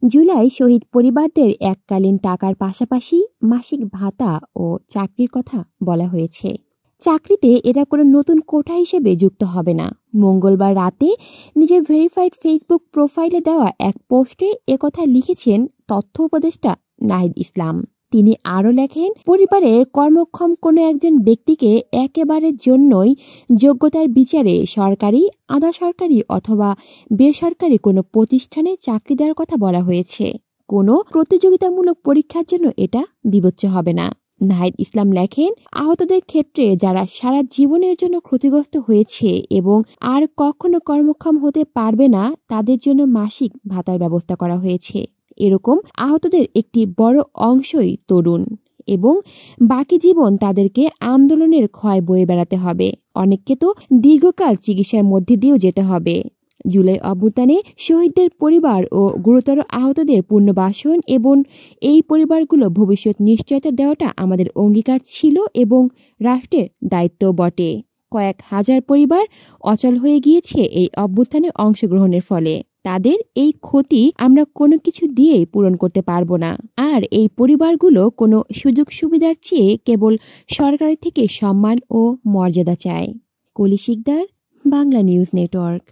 জুলাই শহীদ পরিবারদের এককালীন টাকার পাশাপাশি মাসিক ভাতা ও চাকরির কথা বলা হয়েছে। চাকরিতে এটা কোনো নতুন কোটা হিসেবে যুক্ত হবে না। মঙ্গলবার রাতে নিজের ভেরিফাইড ফেসবুক প্রোফাইলে দেওয়া এক পোস্টে একথা লিখেছেন তথ্য উপদেষ্টা নাহিদ ইসলাম। তিনি আরও লেখেন, পরিবারের কর্মক্ষম কোনো একজন ব্যক্তিকে একেবারের জন্যই যোগ্যতার বিচারে সরকারি, আধা সরকারি অথবা বেসরকারি কোনো প্রতিষ্ঠানে চাকরি দেওয়ার কথা বলা হয়েছে। কোনো প্রতিযোগিতামূলক পরীক্ষার জন্য এটা বিবেচ্য হবে না। নাহিদ ইসলাম লেখেন, আহতদের ক্ষেত্রে যারা সারা জীবনের জন্য ক্ষতিগ্রস্ত হয়েছে এবং আর কখনো কর্মক্ষম হতে পারবে না, তাদের জন্য মাসিক ভাতার ব্যবস্থা করা হয়েছে। এরকম আহতদের একটি বড় অংশই তরুণ এবং বাকি জীবন তাদেরকে আন্দোলনের ক্ষয় বয়ে বেড়াতে হবে। অনেককে তো দীর্ঘকাল চিকিৎসার মধ্যে দিয়েও যেতে হবে। জুলাই অভ্যুত্থানে শহীদদের পরিবার ও গুরুতর আহতদের পুনর্বাসন এবং এই পরিবারগুলো ভবিষ্যৎ নিশ্চয়তা দেওয়াটা আমাদের অঙ্গীকার ছিল এবং রাষ্ট্রের দায়িত্ব বটে। কয়েক হাজার পরিবার অচল হয়ে গিয়েছে এই অভ্যুত্থানে অংশগ্রহণের ফলে। তাদের এই ক্ষতি আমরা কোনো কিছু দিয়েই পূরণ করতে পারবো না। আর এই পরিবারগুলো কোনো সুযোগ সুবিধার চেয়ে কেবল সরকারের থেকে সম্মান ও মর্যাদা চায়। কলি শিকদার, বাংলা নিউজ নেটওয়ার্ক।